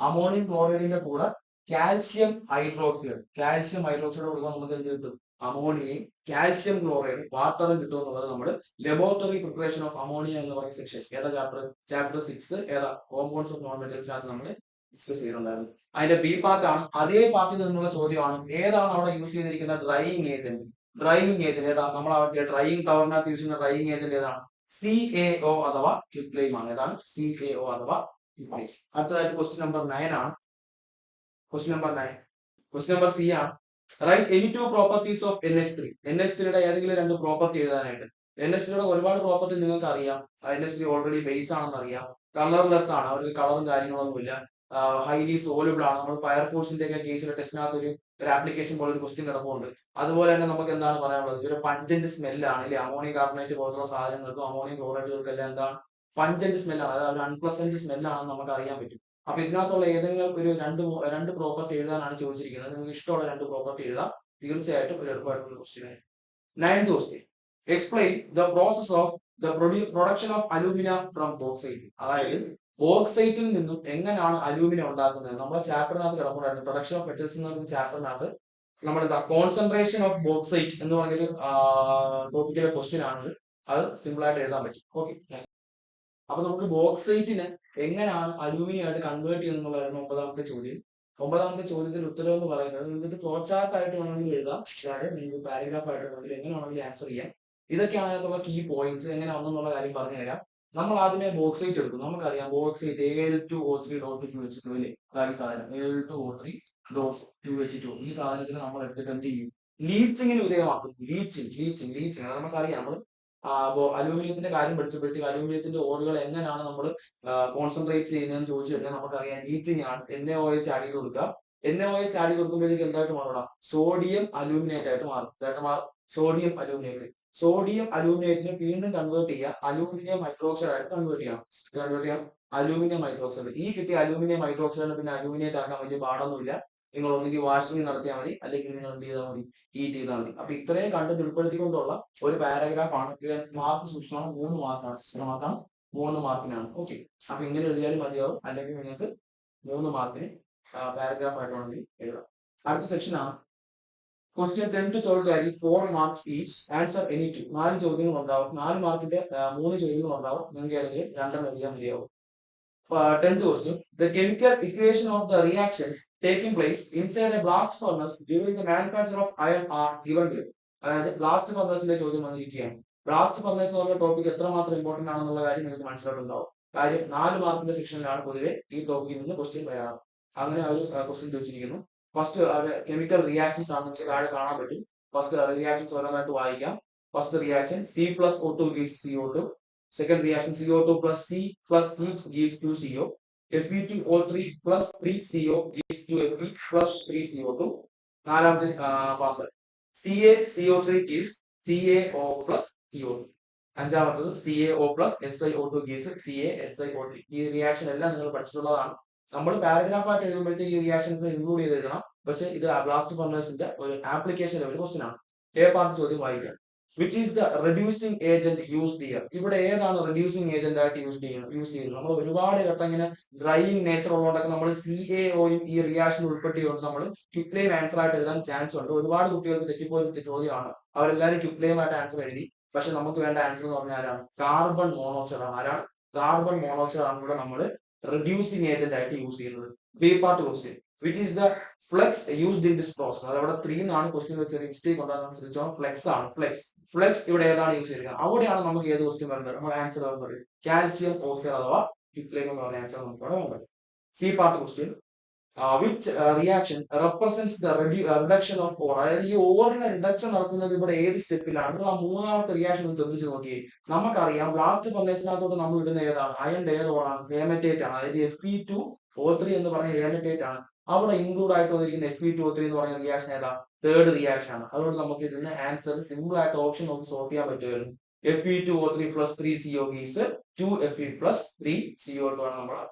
അമോണിയം ക്ലോറൈഡിന്റെ കൂടെ കാൽഷ്യം ഹൈഡ്രോക്സൈഡ് കൊടുക്കുമ്പോൾ നമുക്ക് എന്ത് കിട്ടും? അമോണിയയും കാൽഷ്യം ക്ലോറൈഡ് വാട്ടറും കിട്ടും എന്നുള്ളത് നമ്മൾ ലബോറട്ടറി പ്രിപ്പറേഷൻ ഓഫ് അമോണിയ എന്ന് പറയുന്ന സെക്ഷൻ ഏതാ ചാപ്റ്റർ 6 ഏതാ കോമ്പൗണ്ട്സ് ഓഫ് നോൺ മെറ്റൽസിനകത്ത് നമ്മൾ ഡിസ്കസ് ചെയ്തിട്ടുണ്ടായിരുന്നു. അതിന്റെ ബി പാർട്ട് ആണ്. അതേ പാർട്ടിൽ നിന്നുള്ള ചോദ്യമാണ് ഏതാണ് അവിടെ യൂസ് ചെയ്തിരിക്കുന്ന ഡ്രൈയിങ് ഏജന്റ് ഏതാ? നമ്മൾ അവിടെ ഡ്രൈയിങ് ടവറിനകത്ത് യൂസ് ചെയ്യുന്ന ഡ്രൈയിങ് ഏജന്റ് ഏതാണ്? CaO അഥവാ ക്വിക്ലൈം ആണ്. ഏതാണ്? CaO അഥവാ ക്വിക്ലൈം. അടുത്തതായിട്ട് ക്വസ്റ്റ്യൻ നമ്പർ 9 ആണ്. ക്വസ്റ്റ്യൻ നമ്പർ C ആണ്. Right any 2 properties of NH3. NH3യുടെ ഏതെങ്കിലും 2 പ്രോപ്പർട്ടി എഴുതാനായിട്ട്. NH3യുടെ ഒരുപാട് പ്രോപ്പർട്ടി നിങ്ങൾക്ക് അറിയാം. NH3 ഓൾറെഡി ബേസ് ആണെന്ന് അറിയാം. കളർലെസ് ആണ്, അവർക്ക് കളറും കാര്യങ്ങളൊന്നുമില്ല. ഹൈലി സോലുബിൾ ആണ്. നമ്മൾ ഫയർഫോഴ്സിന്റെ ഒക്കെ കേസിലെ ടെസ്റ്റിനകത്ത് ഒരു ആപ്ലിക്കേഷൻ പോലെ ഒരു ക്വസ്റ്റ്യൻ കിടപ്പുണ്ട്. അതുപോലെ തന്നെ നമുക്ക് എന്താണ് പറയാനുള്ളത്? ഒരു പഞ്ചന്റ് സ്മെല്ലാണ് അല്ലെ? അമോണിയം കാർബണേറ്റ് പോലുള്ള സാധനങ്ങൾക്കും അമോണിയം ക്ലോറൈഡുകൾക്കും എല്ലാം എന്താണ്? പഞ്ചന്റ് സ്മെല്ലാണ്. അതായത് അൺപ്ലസന്റ് സ്മെല്ലാണെന്ന് നമുക്ക് അറിയാൻ പറ്റും. അപ്പൊ ഇതിനകത്തുള്ള ഏതെങ്കിലും ഒരു രണ്ട് പ്രോപ്പർട്ടി എഴുതാനാണ് ചോദിച്ചിരിക്കുന്നത്. നിങ്ങൾക്ക് ഇഷ്ടമുള്ള 2 പ്രോപ്പർട്ടി എഴുതാം. തീർച്ചയായിട്ടും ഒരു എളുപ്പമായിട്ടുള്ള ക്വസ്റ്റ്യൻ ആയിരിക്കും. 9th question. Explain the process of the production of aluminium from bauxite. അതായത് ബോക്സൈറ്റിൽ നിന്നും എങ്ങനെയാണ് അലൂമിനിയം ഉണ്ടാക്കുന്നത്? നമ്മുടെ ചാപ്റ്ററിനകത്ത് കിടപ്പുണ്ടായിരുന്നു. പ്രൊഡക്ഷൻ ഓഫ് മെറ്റൽസ് എന്ന് പറയുന്ന ചാപ്റ്ററിനകത്ത് നമ്മളെന്താ കോൺസെൻട്രേഷൻ ഓഫ് ബോക്സൈറ്റ് എന്ന് പറഞ്ഞൊരു ടോപ്പിക്കിലെ ക്വസ്റ്റ്യൻ ആണ്. അത് സിമ്പിൾ ആയിട്ട് എഴുതാൻ പറ്റും. ഓക്കെ, അപ്പൊ നമുക്ക് ബോക്സൈറ്റിനെ എങ്ങനെയാണ് അലൂമിനിയം ആയിട്ട് കൺവേർട്ട് ചെയ്യുന്നതാണ് ഒമ്പതാമത്തെ ചോദ്യം. ഒമ്പതാമത്തെ ചോദ്യത്തിന്റെ ഉത്തരം എന്ന് പറയുന്നത് നിങ്ങൾക്ക് ഫ്ലോ ചാർട്ട് ആയിട്ട് വേണമെങ്കിൽ എഴുതാം, അതായത് നിങ്ങൾക്ക് പാരഗ്രാഫ് ആയിട്ട് വേണമെങ്കിൽ എങ്ങനെ വേണമെങ്കിൽ ആൻസർ ചെയ്യാം. ഇതൊക്കെയാണ് അതിനുള്ള കീ പോയിന്റ്സ്. എങ്ങനെ വന്നെന്നുള്ള കാര്യം പറഞ്ഞു തരാം. നമ്മൾ ആദ്യമേ ബോക്സൈറ്റ് എടുക്കും. നമുക്കറിയാം ബോക്സൈറ്റ് Al2O3.2H2 അല്ലേ, ഈ സാധനം Al2O3.2H2 ഈ സാധനത്തിന് നമ്മൾ എടുത്തിട്ട് എന്ത് ചെയ്യും? ലീച്ചിങ്ങിന് വിധേയമാക്കും. ലീച്ചിങ് അത് നമുക്കറിയാം. നമ്മൾ അലൂമിനിയത്തിന്റെ കാര്യം പഠിച്ചപ്പോഴത്തേക്ക് അലൂമിനിയത്തിന്റെ ഓറുകൾ എങ്ങനെയാണ് നമ്മൾ കോൺസെൻട്രേറ്റ് ചെയ്യുന്നതെന്ന് ചോദിച്ചു കഴിഞ്ഞാൽ നമുക്കറിയാം ലീച്ചിങ് ആണ്. NaOH ആഡ് ചെയ്ത് കൊടുക്കുക. NaOH ആഡ് ചെയ്ത് കൊടുക്കുമ്പോഴത്തേക്ക് എന്തായിട്ട് മാറണം? സോഡിയം അലൂമിനേറ്റ് ആയിട്ട് മാറും. Sodium aluminate. സോഡിയം അലൂമിനേറ്റിനെ വീണ്ടും കൺവേർട്ട് ചെയ്യുക, അലൂമിനിയം ഹൈഡ്രോക്സൈഡ് ആയിട്ട് കൺവേർട്ട് ചെയ്യാം. Aluminium hydroxide. ഈ കിട്ടിയ അലൂമിനിയം ഹൈഡ്രോക്സൈഡിനെ പിന്നെ അലൂമിനേറ്റ് ആക്കാൻ വലിയ പാടൊന്നുമില്ല. നിങ്ങൾ ഒന്നെങ്കിൽ വാഷിംഗ് നടത്തിയാൽ മതി, അല്ലെങ്കിൽ നിങ്ങൾ എന്ത് ചെയ്താൽ മതി? ഹീറ്റ് ചെയ്താൽ മതി. അപ്പൊ ഇത്രയും കണ്ടന്റ് ഉൾപ്പെടുത്തിക്കൊണ്ടുള്ള ഒരു പാരഗ്രാഫ് ആണ്. മാർക്ക് സൂക്ഷ്മമാണ്. 3 മാർക്കാണ്. എത്ര മാർക്കാണ്? 3 മാർക്കിനാണ്. ഓക്കെ, അപ്പൊ ഇങ്ങനെ എഴുതിയാലും മതിയാവും. അല്ലെങ്കിൽ നിങ്ങൾക്ക് 3 മാർക്കിന് പാരഗ്രാഫ് ആയിട്ടാണെങ്കിൽ എഴുതാം. അടുത്ത സെക്ഷൻ ആണ് ക്വസ്റ്റ്യൻ 10 to 12 കാര്യം 4 marks each. Answer any two. 4 ചോദ്യങ്ങൾ ഉണ്ടാവും. 4 മാർക്കിന്റെ 3 ചോദ്യങ്ങൾ ഉണ്ടാവും. നിങ്ങൾക്ക് ഏതെങ്കിലും 2 എഴുതിയാൽ മതിയാവും. 10th question. The chemical equation of the reactions taking place inside a blast furnace during the manufacture of iron are given below. അതായത് ബ്ലാസ്റ്റ് ഫർണസിന്റെ ചോദ്യം വന്നിരിക്കുകയാണ്. ബ്ലാസ്റ്റ് ഫർണസ് എന്ന് പറഞ്ഞ ടോപ്പിക് എത്രമാത്രം ഇമ്പോർട്ടന്റ് ആണെന്നുള്ള കാര്യം നിങ്ങൾക്ക് മനസ്സിലായിട്ടുണ്ടാവും. കാര്യം 4 മാർക്കിന്റെ സെക്ഷനിലാണ് പൊതുവെ ഈ ടോപ്പിക്കിൽ നിന്ന് ക്വസ്റ്റ്യൻ വരാറ്. അങ്ങനെ ഒരു ക്വസ്റ്റ്യൻ ചോദിച്ചിരിക്കുന്നു. ഫസ്റ്റ് കെമിക്കൽ റിയാക്ഷൻസ് ആണ്, നിങ്ങൾക്ക് താഴെ കാണാൻ പറ്റും. ഫസ്റ്റ് റിയാക്ഷൻസ് ഓരോന്നായിട്ട് വായിക്കാം. First reaction C+O2 gives CO2. Second reaction CO2 plus C plus heat gives 2CO. Fe2O3 plus 3CO gives 2Fe plus 3CO2. നാലാമത്തെ part CaCO3 gives CaO plus CO2. അഞ്ചാമത്തത് CaO plus SiO2 gives CaSiO3. ഈ reaction എല്ലാം നിങ്ങൾ പഠിച്ചിട്ടുള്ളതാണ്. നമ്മൾ paragraph ആയിട്ട് എഴുതുമ്പോഴത്തേക്ക് ഈ reactions include ചെയ്ത് എഴുതണം. പക്ഷേ ഇത് ബ്ലാസ്റ്റ് ഫർണസിന്റെ ഒരു ആപ്ലിക്കേഷൻ ലെവൽ ക്വസ്റ്റ്യൻ ആണ്. എ പാർട്ട് ചോദ്യം വായിക്കാം. Which is the reducing agent used here? ഇവിടെ ഏതാണ് റെഡ്യൂസിംഗ് ഏജന്റ് ആയിട്ട് യൂസ് ചെയ്യുന്നത്? നമ്മൾ ഒരുപാട് ഘട്ടം ഇങ്ങനെ ഡ്രൈയിങ് നേച്ചർ ഉള്ളതുകൊണ്ടൊക്കെ നമ്മൾ CaOയും ഈ റിയാക്ഷൻ ഉൾപ്പെടുത്തിയുകൊണ്ട് നമ്മൾ ക്വിക്ക്ലൈം ആൻസർ ആയിട്ട് എഴുതാൻ ചാൻസ് ഉണ്ട്. ഒരുപാട് കുട്ടികൾക്ക് തെറ്റിപ്പോയ ചോദ്യമാണ്. അവരെല്ലാവരും ക്വിക്ക്ലൈം ആയിട്ട് ആൻസർ എഴുതി. പക്ഷെ നമുക്ക് വേണ്ട ആൻസർ എന്ന് പറഞ്ഞാൽ ആരാണ്? കാർബൺ മോണോക്സൈഡ് ആണ്. ആരാണ്? കാർബൺ മോണോക്സൈഡ് ആണ് ഇവിടെ നമ്മൾ റെഡ്യൂസിംഗ് ഏജന്റ് ആയിട്ട് യൂസ് ചെയ്യുന്നത്. B part question. Which is the flex used in this process? അത് അവിടെ 3 എന്നാണ് ക്വസ്റ്റ്യൻ വെച്ച് മിസ്റ്റേക്ക് ഉണ്ടാകാൻ ശ്രമിച്ചോ. ഫ്ലെക്സ് ആണ്. ഫ്ലെക്സ് ഇവിടെ ഏതാണ് യൂസ് ചെയ്തിരിക്കുന്നത്? അവിടെയാണ് നമുക്ക് ഏത് ക്വസ്റ്റ്യൻ വരുന്നത്? നമ്മുടെ ആൻസർ പറയുന്നത് കാൽസ്യം ഓക്സൈഡ് അഥവാ ക്വിക്ക്ലൈം എന്ന് പറഞ്ഞ ആൻസർ നമുക്ക് അവിടെ വേണ്ടത്. C part question. Which reaction represents the reduction of or? അതായത് ഈ ഓറിന്റെ റിഡക്ഷൻ നടത്തുന്നത് ഇവിടെ ഏത് സ്റ്റെപ്പിലാണ്? ആ മൂന്നാമത്തെ റിയാക്ഷൻ ശ്രദ്ധിച്ചു നോക്കിയേ. നമുക്കറിയാം ബ്ലാസ്റ്റ് ഫർണസിനകത്തോട്ട് നമ്മൾ ഇടുന്ന ഏതാണ്? അയൺ ഏത് ഓറാണ്? ഹേമറ്റേറ്റ് ആണ്. അതായത് Fe2O3 എന്ന് പറഞ്ഞ ഹേമറ്റേറ്റ് ആണ്. അവിടെ ഇൻക്ലൂഡ് ആയിട്ട് വന്നിരിക്കുന്ന Fe2O3 എന്ന് പറയുന്ന റിയാക്ഷൻ ഏതാ? തേർഡ് റിയാക്ഷൻ ആണ്. അതുകൊണ്ട് നമുക്ക് ഇതിന് ആൻസർ സിമ്പിൾ ആയിട്ട് ഓപ്ഷൻ നമുക്ക് സോർട്ട് ചെയ്യാൻ പറ്റുമായിരുന്നു. Fe2O3 plus 3CO gives 2Fe plus 3CO2 ആണ് നമ്മുടെ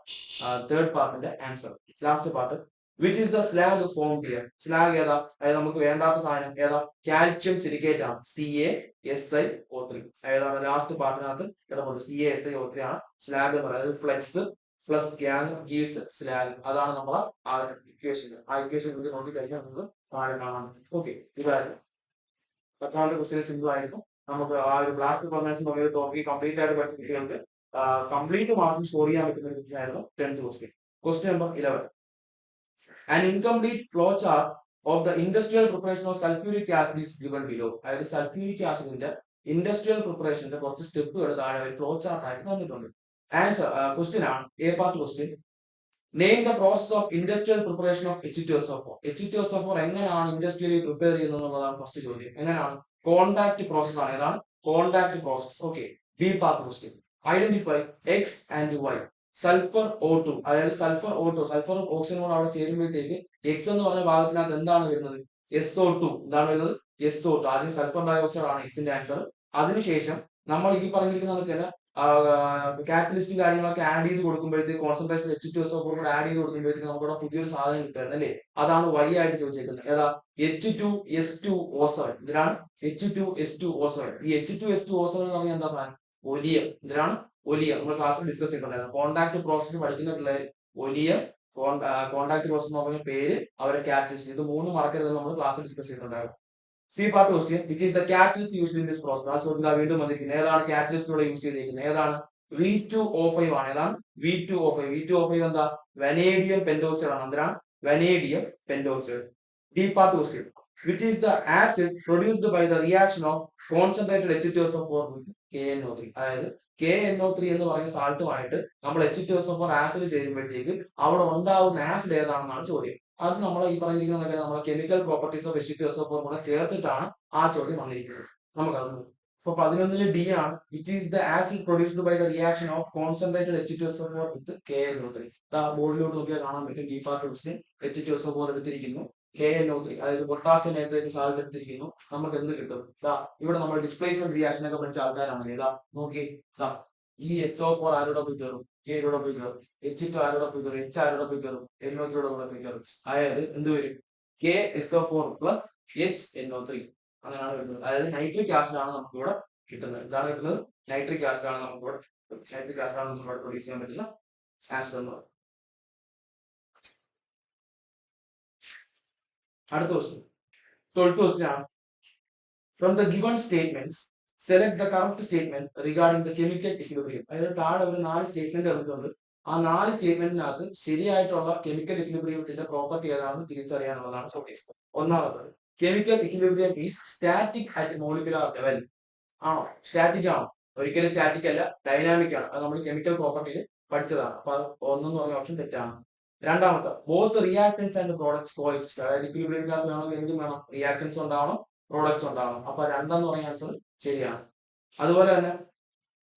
തേർഡ് പാർട്ടിന്റെ answer. Last part. Which is the slag form here? Slag ഏതാ? അതായത് നമുക്ക് വേണ്ടാത്ത സാധനം ഏതാ? കാൽഷ്യം സിലിക്കേറ്റ് ആണ്. CaSiO3. ഏതാണ്? ലാസ്റ്റ് പാർട്ടിനകത്ത് കിടപ്പുണ്ട്. CaSiO3 ആണ് സ്ലാഗ് എന്ന് പറയുന്നത്. Flex plus gang gives slag. അതാണ് നമ്മളെ ആ ഇക്വേഷൻ. ആ ഇക്വേഷൻ നോക്കി കഴിഞ്ഞാൽ നമുക്ക് താഴെ കാണാൻ പറ്റും. ഓക്കെ, ഇതായിരുന്നു 10ാമത്തെ ക്വസ്റ്റ്യൻ. സിമ്പിൾ ആയിരുന്നു. നമുക്ക് ആ ഒരു ബ്ലാസ്റ്റ് ഫർണസ് ഒരു ടോപ്പിക് കംപ്ലീറ്റ് ആയിട്ട് പഠിച്ച കുട്ടികൾക്ക് കംപ്ലീറ്റ് മാർക്ക് സ്കോർ ചെയ്യാൻ പറ്റുന്ന ഒരു question 10th question. Question number 11. An incomplete flow chart of the industrial preparation of sulfuric acid is given below. അതായത് സൾഫ്യൂരിക് ആസിഡിന്റെ ഇൻഡസ്ട്രിയൽ പ്രിപ്പറേഷന്റെ കുറച്ച് സ്റ്റെപ്പുകൾ താഴെ ഫ്ലോ ചാർട്ട് ആയിട്ട് തന്നിട്ടുണ്ട്. ആൻസർ ക്വസ്റ്റ്യൻ ആണ്. A part question. Name the process of industrial preparation of H2SO4. H2SO4 എങ്ങനെയാണ് industrially prepare ചെയ്യുന്നത് എന്നുള്ളതാണ് ഫസ്റ്റ് ചോദ്യം. എങ്ങനെയാണ്? കോണ്ടാക്ട് പ്രോസസ് ആണ്. ഏതാണ്? Contact process. Okay. B part question. Identify X and Y. Sulphur O2, അതായത് sulphur സൾഫറും ഓക്സിജനും കൂടെ അവിടെ ചേരുമ്പോഴത്തേക്ക് എക്സ് എന്ന് പറഞ്ഞ ഭാഗത്തിനകത്ത് എന്താണ് വരുന്നത്? SO2. എന്താണ് വരുന്നത്? SO2. ആദ്യം സൾഫർ ഡയോക്സൈഡ് ആണ് എക്സിന്റെ ആൻസർ. അതിനുശേഷം നമ്മൾ ഈ പറഞ്ഞിരിക്കുന്ന കാറ്റലിസ്റ്റും കാര്യങ്ങളൊക്കെ ആഡ് ചെയ്ത് കൊടുക്കുമ്പോഴത്തേക്ക് കോൺസെൻട്രേഷൻ H2SO4 കൂടെ ആഡ് ചെയ്ത് കൊടുക്കുമ്പോഴത്തേക്ക് നമുക്കിവിടെ പുതിയൊരു സാധനം കിട്ടുന്നത് അല്ലേ? അതാണ് വൈ ആയിട്ട് ചോദിച്ചേക്കുന്നത്. ഏതാ? H2S2O7. ഇതിലാണ് H2S2O7. ഈ H2S2O7 എന്ന് പറഞ്ഞാൽ എന്താ സാധനം? ഒലിയം. ഇതിലാണ് ഒലിയം. നമ്മൾ ക്ലാസ്സിൽ ഡിസ്കസ് ചെയ്തിട്ടുണ്ടായിരുന്നു. കോണ്ടാക്ട് പ്രോസസ് പഠിക്കുന്ന പിള്ളേർ ഒലിയം കോണ്ടാക്ട് പ്രോസസ് എന്ന് പറഞ്ഞ പേര്, അവരെ കാറ്റലിസ്റ്റ്, ഇത് മൂന്ന് മറക്കരുതെന്ന് നമ്മൾ ക്ലാസ്സിൽ ഡിസ്കസ് ചെയ്തിട്ടുണ്ടായിരുന്നു. C part question, which is the catalyst used in this process. ആ ചോദ്യം വീണ്ടും വന്നിരിക്കുന്നത്. ഏതാണ് കാറ്റലിസ്റ്റിലൂടെ യൂസ് ചെയ്തിരിക്കുന്നത്? ഏതാണ്? V2O5 ആണ്. ഏതാണ്? V2O5. V2O5 എന്താ? വനേഡിയം പെന്റോക്സൈഡ് ആണ്. എന്തിനാണ്? Vanadium pentoxide. D part question, which is the acid produced by the reaction of concentrated H2SO4 with KNO3. അതായത് KNO3 എന്ന് പറയുന്ന സാൾട്ടുമായിട്ട് നമ്മൾ H2SO4 ആസിഡ് ചേരുമ്പോഴത്തേക്ക് അവിടെ ഉണ്ടാവുന്ന ആസിഡ് ഏതാണെന്നാണ് ചോദ്യം. അത് നമ്മൾ ഈ പറഞ്ഞിരിക്കുന്ന നമ്മളെ കെമിക്കൽ പ്രോപ്പർട്ടീസ് ഓഫ് H2SO4 കൂടെ ചേർത്തിട്ടാണ് ആ ചോദ്യം വന്നിരിക്കുന്നത്. നമുക്കത് ഇപ്പൊ 11 ഡി ആണ്. Which is the acid produced by the reaction of concentrated H2SO4 with KNO3. ബോർഡിലോട്ട് നോക്കിയാൽ കാണാൻ പറ്റും. D part question, H2SO4 എടുത്തിരിക്കുന്നു, KNO3 അതായത് പൊട്ടാസ്യം നൈട്രേറ്റ് സാൾട്ട് എടുത്തിരിക്കുന്നു. നമുക്ക് എന്ത് കിട്ടും? ഇവിടെ നമ്മൾ ഡിസ്പ്ലേസ്മെന്റ് റിയാക്ഷൻ ഒക്കെ പഠിച്ച ആൾക്കാരാണ്. ഇതാ നോക്കി, ഈ SO4 ആരോടെ പോയി കയറും? Kയിലൂടെ പോയി കയറും. H2 ആരോടെ പോയി കയറും? H ആരോടെ പോയി കയറും? NO3 കൂടെ പോയി കയറും. അതായത് എന്ത് വരും? KSO4 പ്ലസ് HNO3 അങ്ങനെയാണ് വരുന്നത്. അതായത് നൈട്രിക് ആസിഡ് ആണ് നമുക്ക് ഇവിടെ കിട്ടുന്നത്. ഇതാണ് കിട്ടുന്നത്, നൈട്രിക് ആസിഡ് ആണ് നമുക്ക് ഇവിടെ പ്രൊഡ്യൂസ് ചെയ്യാൻ പറ്റുന്ന ആസിഡ് എന്ന് പറയുന്നത്. അടുത്ത ക്വസ്റ്റ്യൻ, 12th ക്വസ്റ്റ്യൻ ആണ്. From the given statements select the correct statement regarding the chemical equilibrium. അതായത് താഴെ ഒരു 4 സ്റ്റേറ്റ്മെന്റ് തന്നിട്ടുണ്ട്. ആ 4 സ്റ്റേറ്റ്മെന്റിനകത്ത് ശരിയായിട്ടുള്ള കെമിക്കൽ ഇക്വിലിബ്രിയത്തിന്റെ പ്രോപ്പർട്ടി ഏതാണെന്ന് തിരിച്ചറിയാനുള്ളതാണ് ചോദ്യം. ഒന്നാമത്, chemical equilibrium is static at molecular level. ആണോ? സ്റ്റാറ്റിക് ആണോ? ഒരിക്കലും സ്റ്റാറ്റിക് അല്ല, ഡൈനാമിക് ആണ്. അത് നമ്മൾ കെമിക്കൽ പ്രോപ്പർട്ടിയിൽ പഠിച്ചതാണ്. അപ്പൊ ഒന്നെന്ന് പറഞ്ഞ ഓപ്ഷൻ തെറ്റാണ്. രണ്ടാമത്തെ, both reactance and products coexist. അതായത് ഇക്വിലിബ്രിയത്തിനകത്ത് വേണമെങ്കിൽ എന്തും വേണം, റിയാക്ടൻസ് ഉണ്ടാവണം, പ്രോഡക്ട്സ് ഉണ്ടാവണം. അപ്പൊ രണ്ടെന്ന് പറഞ്ഞ ആൻസർ ശരിയാണ്. അതുപോലെ തന്നെ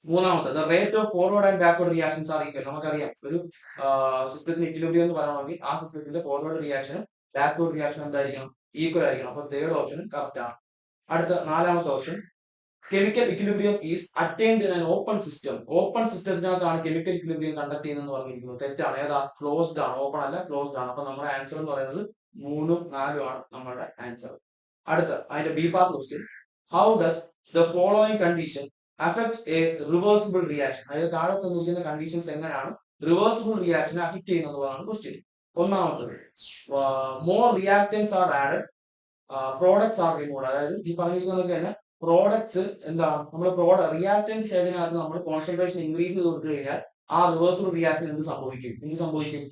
മൂന്നാമത്തെ, the rate of forward and backward reactions are equal. നമുക്കറിയാം, ഒരു സിസ്റ്റത്തിന് ഇക്വിലിബ്രിയം എന്ന് പറയണമെങ്കിൽ ആ സിസ്റ്റത്തിന്റെ ഫോർവേഡ് റിയാക്ഷനും ബാക്ക്വേർഡ് റിയാക്ഷൻ എന്തായിരിക്കണം? ഈക്വൽ ആയിരിക്കണം. അപ്പൊ തേർഡ് ഓപ്ഷൻ കറക്റ്റ് ആണ്. അടുത്ത നാലാമത്തെ option, chemical equilibrium is attained in an open system. Open സിസ്റ്റത്തിനകത്താണ് കെമിക്കൽ ഇക്വിലിബ്രിയം കണ്ടക്ട് ചെയ്യുന്നത് പറഞ്ഞിരിക്കുന്നത്. തെറ്റാണ്. ഏതാ? ക്ലോസ്ഡ് ആണ്. ഓപ്പൺ അല്ല, ക്ലോസ്ഡ് ആണ്. അപ്പൊ നമ്മുടെ ആൻസർ എന്ന് പറയുന്നത് 3ഉം 4ഉം ആണ് നമ്മുടെ ആൻസർ. അടുത്ത അതിന്റെ B part question, how does the following condition affect A reversible reaction. അതായത് താഴെ തന്നിരിക്കുന്ന കണ്ടീഷൻസ് എങ്ങനെയാണ് റിവേഴ്സിബിൾ റിയാക്ഷനെ അഫക്ട് ചെയ്യുന്നതാണ് ക്വസ്റ്റ്യൻ. ഒന്നാമത്തത്, more reactance R added, products are removed. അതായത് ഈ പറഞ്ഞിരിക്കുന്നത് തന്നെ പ്രോഡക്ട്സ് എന്താ, നമ്മൾ റിയാക്ടന്റ് സൈഡിനകത്ത് നമ്മൾ കോൺസെൻട്രേഷൻ ഇൻക്രീസ് ചെയ്ത് കൊടുത്തു കഴിഞ്ഞാൽ ആ റിവേഴ്സിബിൾ റിയാക്ഷൻ എന്ത് സംഭവിക്കും?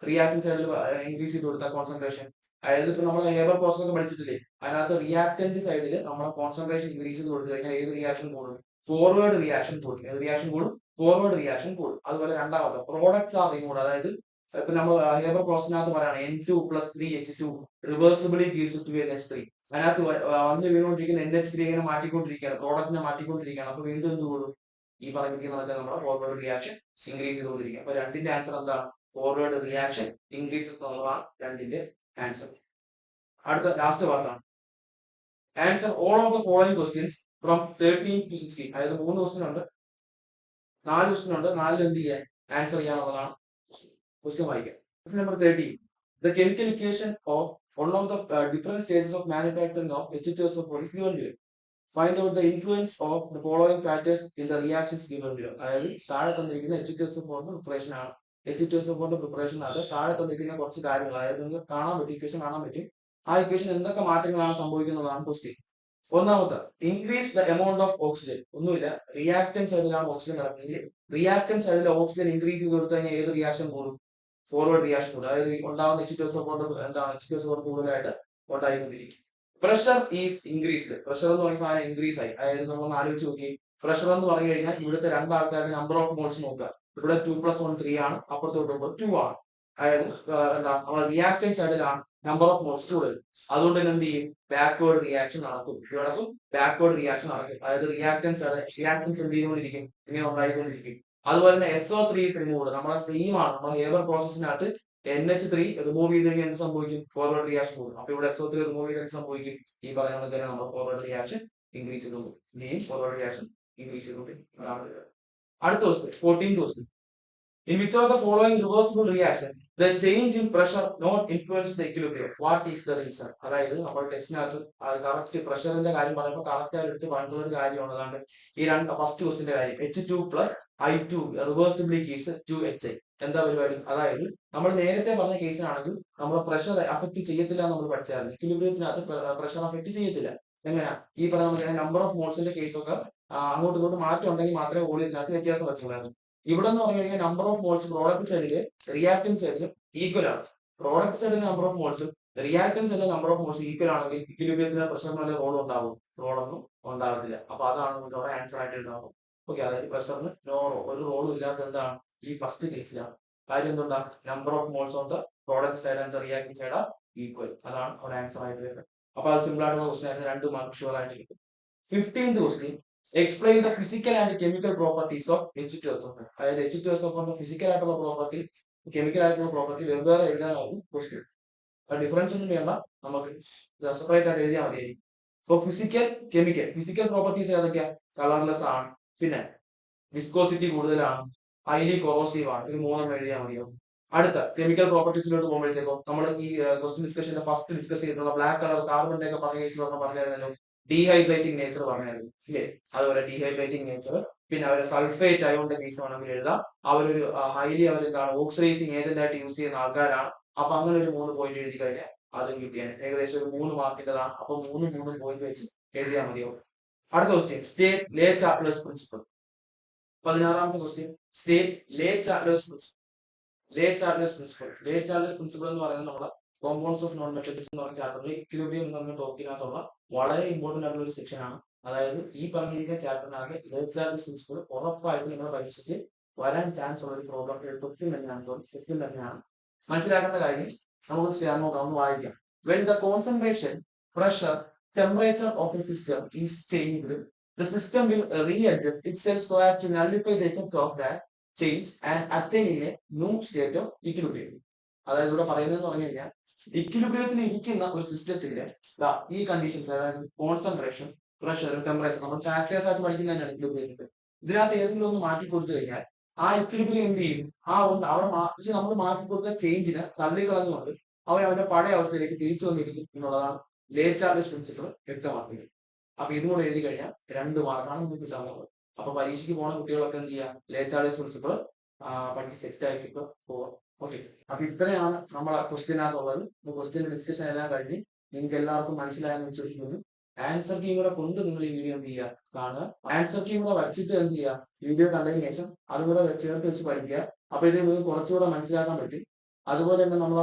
റിയാക്ടന്റ് സൈഡിൽ ഇൻക്രീസ് ചെയ്ത് കൊടുത്ത കോൺസെൻട്രേഷൻ, അതായത് ഇപ്പൊ നമ്മൾ ഹേബർ പ്രോസസ് ഒക്കെ പഠിച്ചിട്ടില്ലേ, അതിനകത്ത് റിയാക്ടന്റ് സൈഡിൽ നമ്മൾ കോൺസെൻട്രേഷൻ ഇൻക്രീസ് ചെയ്ത് കൊടുത്തു കഴിഞ്ഞാൽ ഏത് റിയാക്ഷൻ കൂടും? ഫോർവേഡ് റിയാക്ഷൻ കൂടും. ഏത് റിയാക്ഷൻ കൂടും? ഫോർവേഡ് റിയാക്ഷൻ കൂടും. അതുപോലെ രണ്ടാമത്തെ, പ്രോഡക്ട്സ് ആർ റിമൂവ്ഡ്. അതായത് ഇപ്പൊ നമ്മൾ ഹേബർ പ്രോസസിനകത്ത് പറയാണ് N2 + 3H2 റിവേഴ്സിബിളി gives to NH3. അതിനകത്ത് വന്ന് വീണുകൊണ്ടിരിക്കുന്ന NH3 ഇങ്ങനെ മാറ്റിക്കൊണ്ടിരിക്കുകയാണ്, പ്രോഡക്റ്റിനെ മാറ്റിക്കൊണ്ടിരിക്കുകയാണ്. അപ്പൊ വീണ്ടും എന്ത് കൂടും? ഈ പറഞ്ഞിരിക്കുന്നതൊക്കെ നമ്മുടെ ഫോർവേഡ് റിയാക്ഷൻ ഇൻക്രീസ് ചെയ്തുകൊണ്ടിരിക്കുക. അപ്പൊ രണ്ടിന്റെ ആൻസർ എന്താണ്? ഫോർവേഡ് റിയാക്ഷൻ ഇൻക്രീസ് എന്നുള്ളതാണ് രണ്ടിന്റെ ആൻസർ. അടുത്ത ലാസ്റ്റ് പാർട്ടാണ് answer all of the following questions from 13 to 16. അതായത് 3 ക്വസ്റ്റ്യൻ ഉണ്ട്, 4 ക്വസ്റ്റ്യൻ ഉണ്ട്. 4 എന്ത് ചെയ്യാൻ ആൻസർ ചെയ്യാനുള്ളതാണ്. ക്വസ്റ്റ്യൻ വായിക്കാം. Question number 13, the chemical equation of one of the different stages of manufacturing of H2SO4 is given below. Find out the influence of the following factors in the reactions given below. അതായത് താഴെ തന്നിരിക്കുന്ന H2SO4 preparation ആണ്. H2SO4 preparation അത് താഴെ തന്നിരിക്കുന്ന കുറച്ച് കാര്യങ്ങൾ, അതായത് നിങ്ങൾക്ക് കാണാൻ പറ്റും, ഇക്വേഷൻ കാണാൻ പറ്റും. ആ ഇക്വേഷൻ എന്തൊക്കെ മാറ്റങ്ങളാണ് സംഭവിക്കുന്നതാണ് ക്വസ്റ്റ്യൻ. ഒന്നാമത്തെ, increase the amount of oxygen. ഒന്നുമില്ല, റിയാക്ടന്റ് സൈഡിലാണ് ഓക്സിജൻ കിടക്കുന്നത്. റിയാക്ടന്റ് സൈഡിൽ ഓക്സിജൻ ഇൻക്രീസ് ചെയ്ത് കൊടുത്തു കഴിഞ്ഞാൽ ഏത് റിയാക്ഷൻ കൂടും? ഫോർവേഡ് റിയാക്ഷൻ കൂടും. അതായത് ഉണ്ടാകുന്ന H2SO4 എന്താണ്? H2SO4 കൂടുതലായിട്ട് ഉണ്ടായിക്കൊണ്ടിരിക്കും. Pressure is increased. പ്രഷർ എന്ന് പറയുന്ന സാധനം ഇൻക്രീസ് ആയി. അതായത് നമ്മൾ ആലോചിച്ച് നോക്കി, പ്രഷർ എന്ന് പറഞ്ഞു കഴിഞ്ഞാൽ ഇവിടുത്തെ രണ്ടാൾക്കാരുടെ നമ്പർ ഓഫ് മോൾസ് നോക്കുക. ഇവിടെ 2 + 1 3 ആണ്, അപ്പുറത്തോട്ട് 2 ആണ്. അതായത് എന്താ, നമ്മുടെ റിയാക്ടന്റ് സൈഡിലാണ് നമ്പർ ഓഫ് മോൾസ് കൂടുതൽ. അതുകൊണ്ട് തന്നെ എന്ത് ചെയ്യും? ബാക്ക്വേർഡ് റിയാക്ഷൻ നടക്കും. ബാക്ക്വേർഡ് റിയാക്ഷൻ നടക്കും. അതായത് റിയാക്ടൻസ് എന്ത് ചെയ്തുകൊണ്ടിരിക്കും? ഇങ്ങനെ ഉണ്ടായിക്കൊണ്ടിരിക്കും. അതുപോലെ തന്നെ SO3 റിമൂവ്, നമ്മളെ സെയിം ആണ്. നമ്മുടെ ഹേബർ പ്രോസസ്സിനകത്ത് NH3 റിമൂവ് ചെയ്ത് കഴിഞ്ഞാൽ എന്ത് സംഭവിക്കും? ഫോർവേഡ് റിയാക്ഷൻ കൂടും. അപ്പൊ ഇവിടെ SO3 റിമൂവ് ചെയ്താൽ സംഭവിക്കും? ഈ പറയുന്നത് തന്നെ നമ്മുടെ ഫോർവേഡ് റിയാക്ഷൻ ഇൻക്രീസ് ചെയ്തു. ഇനിയും ഫോർവേഡ് റിയാക്ഷൻ ഇൻക്രീസ് ചെയ്തു. അടുത്ത question 14 question, In which of the following reversible reaction the change in pressure not influence the equilibrium? What is the reason? അതായത് നമ്മൾ ടെസ്റ്റിനകത്ത് അത് കറക്റ്റ് പ്രഷറിന്റെ കാര്യം പറയുമ്പോൾ കറക്റ്റ് ആയിട്ട് എടുത്ത് പറഞ്ഞ ഒരു കാര്യമാണ്. അതാണ്ട് ഈ ഫസ്റ്റ് ക്വസ്റ്റിന്റെ കാര്യം H2 plus I2 റിവേഴ്സിബിളി case 2HI എന്താ പരിപാടി? അതായത് നമ്മൾ നേരത്തെ പറഞ്ഞ കേസിനാണെങ്കിൽ നമ്മൾ പ്രഷർ അഫക്ട് ചെയ്യത്തില്ല എന്ന് നമ്മൾ പഠിച്ചായിരുന്നു. ഇക്വിലിബ്രിയത്തിനകത്ത് പ്രഷർ അഫക്ട് ചെയ്യത്തില്ല. എങ്ങനെയാ? ഈ പറഞ്ഞ നമ്പർ ഓഫ് മോൾസിന്റെ കേസൊക്കെ അങ്ങോട്ടും ഇങ്ങോട്ടും മാറ്റം ഉണ്ടെങ്കിൽ മാത്രമേ വോളിയത്തിനകത്ത് വ്യത്യാസം വരുത്തുള്ളൂ. ഇവിടെ എന്ന് പറഞ്ഞു കഴിഞ്ഞാൽ നമ്പർ ഓഫ് മോൾസ് പ്രോഡക്റ്റ് സൈഡില് റിയാക്ടൻസ് സൈഡിലും ഈക്വൽ ആണ്. പ്രോഡക്റ്റ് സൈഡിൽ നമ്പർ ഓഫ് മോൾസും റിയാക്ടൻസ് സൈഡിലെ നമ്പർ ഓഫ് മോൾസ് ഈക്വൽ ആണെങ്കിൽ ഇക്വിലിബ്രിയത്തിന് പ്രഷറിന് റോൾ ഉണ്ടാവും? റോളൊന്നും ഉണ്ടാകത്തില്ല. അപ്പൊ അതാണ് നമുക്ക് അവിടെ ആൻസർ ആയിട്ട് ഉണ്ടാവും. ഓക്കെ, അതായത് പ്രഷറിന് ഒരു റോളും ഇല്ലാത്ത എന്താണ് ഈ ഫസ്റ്റ് കേസിലാണ്. കാര്യം എന്തുണ്ടാ? Number of moles on the product side and the reactants side are equal. അതാണ് അവിടെ ആൻസർ ആയിട്ട് വരുന്നത്. അപ്പൊ അത് സിമ്പിൾ ആയിട്ടുള്ള ക്വസ്റ്റൻ ആയിരുന്നു. 2 മാർക്ക് ഷുവർ ആയിട്ട് കിട്ടും. 15th question explain the physical and chemical properties of H2SO4. അതായത് H2SO4 ഫിസിക്കൽ ആയിട്ടുള്ള പ്രോപ്പർട്ടി കെമിക്കൽ ആയിട്ടുള്ള പ്രോപ്പർട്ടി വെവ്വേറെ എഴുതാനാവും ക്വസ്റ്റ്യൻ. ഡിഫറൻസ് ഒന്നും വേണ്ട, നമുക്ക് സെപ്പറേറ്റ് ആയിട്ട് എഴുതിയാൽ മതിയായിരിക്കും. ഇപ്പൊ ഫിസിക്കൽ കെമിക്കൽ ഫിസിക്കൽ പ്രോപ്പർട്ടീസ് ഏതൊക്കെയാ? കളർലെസ് ആണ്, പിന്നെ വിസ്കോസിറ്റി കൂടുതലാണ്, ഹൈലി കൊറോസീവ് ആണ്. ഇത് മൂന്നെണ്ണം എഴുതിയാൽ മതിയോ? അടുത്ത കെമിക്കൽ പ്രോപ്പർട്ടീസിലോട്ട് പോകുമ്പോഴത്തേക്കോ നമ്മൾ ഈ ക്വസ്റ്റ്യൻ ഡിസ്കഷന്റെ ഫസ്റ്റ് ഡിസ്കസ് ചെയ്തിട്ടുള്ള ബ്ലാക്ക് കളർ കാർബണിന്റെ ഒക്കെ പറഞ്ഞ കേസിൽ പറഞ്ഞായിരുന്നല്ലോ ഡീഹൈഡ്രേറ്റിംഗ് നേച്ചർ പറഞ്ഞായിരുന്നു ഇല്ലേ? അതുപോലെ ഡീഹൈഡ്രേറ്റിംഗ് നേച്ചർ, പിന്നെ അവരെ സൾഫേറ്റ് അയോണിന്റെ കേസ് വേണമെങ്കിൽ എഴുതാം. അവരൊരു ഹൈലി അവരെന്താണ് ഓക്സിഡൈസിങ് ഏജന്റ് ആയിട്ട് യൂസ് ചെയ്യുന്ന ആൾക്കാരാണ്. അപ്പൊ അങ്ങനെ ഒരു 3 പോയിന്റ് എഴുതി കഴിഞ്ഞാൽ അതും കിട്ടിയാണ്. ഏകദേശം ഒരു 3 മാർക്കിന്റെതാണ്. അപ്പൊ 3 പോയിന്റ് വെച്ച് എഴുതിയാൽ മതിയോ? അടുത്ത ക്വസ്റ്റ്യൻ സ്റ്റേറ്റ് ലേ ചാപ്ലേഴ്സ് പ്രിൻസിപ്പിൾ. 16ാമത്തെ ക്വസ്റ്റ്യൻ സ്റ്റേറ്റ് ലേ ചാപ്ലേഴ്സ് പ്രിൻസിപ്പിൾ. ലേ ചാപ്ലേഴ്സ് പ്രിൻസിപ്പിൾ എന്ന് പറയുന്നത് നമ്മുടെ കോമ്പൗണ്ട്സ് ഓഫ് നോൺ മെറ്റൽസ് എന്ന് പറഞ്ഞ ചാപ്റ്ററിൽ ഇക്വിലിബ്രിയം എന്ന് പറഞ്ഞ ടോപ്പിനകത്തുള്ള വളരെ ഇമ്പോർട്ടന്റ് ആയിട്ടുള്ള ഒരു സെക്ഷൻ ആണ്. അതായത് ഈ പറഞ്ഞിരിക്കുന്ന ചാപ്റ്ററിനകത്ത് ലേ ചാപ്ലേഴ്സ് പ്രിൻസിപ്പിൾ ഉറപ്പായിട്ട് നിങ്ങളുടെ പരീക്ഷയ്ക്ക് വരാൻ ചാൻസ് ഉള്ള ഒരു പ്രോബ്ലം ക്വസ്റ്റ്യൻ തന്നെയാണ്. മനസ്സിലാക്കേണ്ട കാര്യം നമുക്ക് നോക്കാം, ഒന്ന് വായിക്കാം. When the concentration, pressure, temperature of the system is changed, the system will readjust itself so as to nullify the effects of that change and attain a new state of equilibrium. അതായത് ഇവിടെ പറയുന്നത് പറഞ്ഞു കഴിഞ്ഞാൽ ഇക്വിലിബ്രിയത്തിൽ ഇരിക്കുന്ന ഒരു സിസ്റ്റത്തിന്റെ ഈ conditions, അതായത് കോൺസെൻട്രേഷൻ, പ്രഷർ, ടെമ്പറേച്ചർ നമ്മൾ ഫാക്ടേഴ്സ് ആയിട്ട് പഠിക്കുന്നതന്നെയാണ് ഇക്വിലിബ്രിയത്തിൽ. ഇതിനകത്ത് ഏതെങ്കിലും ഒന്ന് മാറ്റി കൊടുത്തു കഴിഞ്ഞാൽ ആ ഇക്വിലിബ്രിയം എന്ത് ചെയ്യും? അവിടെ നമ്മൾ മാറ്റി കൊടുത്ത ചേഞ്ചിനെ തള്ളിക്കളഞ്ഞുകൊണ്ട് അവന്റെ പഴയ അവസ്ഥയിലേക്ക് തിരിച്ചു വന്നിരിക്കും എന്നുള്ളതാണ് ലേ ചാർലസ് പ്രിൻസിപ്പിൾ വ്യക്തമാക്കുന്നത്. അപ്പൊ ഇതുകൂടെ എഴുതി കഴിഞ്ഞാൽ 2 മാർക്കാണ് നിങ്ങൾക്ക് സമയം. അപ്പൊ പരീക്ഷയ്ക്ക് പോണ കുട്ടികളൊക്കെ എന്ത് ചെയ്യാം? ലേ ചാർലസ് പ്രിൻസിപ്പിൾ പഠിച്ച് സെറ്റ് ആക്കിയിട്ട് പോവാം. ഓക്കെ, അപ്പൊ ഇത്രയാണ് നമ്മളെ ക്വസ്റ്റ്യനകത്തുള്ളത്. ക്വസ്റ്റ്യൻ ഡിസ്കഷൻ എല്ലാം കഴിഞ്ഞ് നിങ്ങൾക്ക് എല്ലാവർക്കും മനസ്സിലായെന്ന് വിശ്വസിക്കുന്നു. ആൻസർ കീ കൂടെ കൊണ്ട് നിങ്ങൾ ഈ വീഡിയോ എന്ത് ചെയ്യുക? കാണുക. ആൻസർ കീ കൂടെ വച്ചിട്ട് എന്ത് ചെയ്യുക? വീഡിയോ കണ്ടതിന് ശേഷം അതുകൂടെ ചേർത്ത് വെച്ച് പഠിക്കുക. അപ്പൊ ഇത് നിങ്ങൾക്ക് കുറച്ചുകൂടെ മനസ്സിലാക്കാൻ പറ്റും. അതുപോലെ തന്നെ നമ്മൾ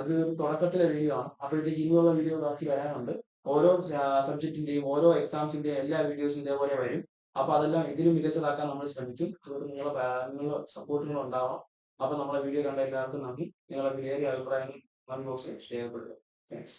ഇത് തുടക്കത്തിലെ വീഡിയോ ആണ്. അപ്പോഴത്തേക്ക് ഇനിയുള്ള വീഡിയോ ബാക്കി വരാനുണ്ട്. ഓരോ സബ്ജക്റ്റിന്റെയും ഓരോ എക്സാംസിന്റെയും എല്ലാ വീഡിയോസും ഇതേപോലെ വരും. അപ്പൊ അതെല്ലാം ഇതിലും മികച്ചതാക്കാൻ നമ്മൾ ശ്രമിക്കും. നിങ്ങളുടെ സപ്പോർട്ടുകൾ ഉണ്ടാവണം. അപ്പൊ നമ്മളെ വീഡിയോ കണ്ട എല്ലാവർക്കും നന്ദി. നിങ്ങളുടെ വിലയേറിയ അഭിപ്രായങ്ങൾ കമന്റ് ബോക്സിൽ രേഖപ്പെടുത്തുക. താങ്ക്സ്.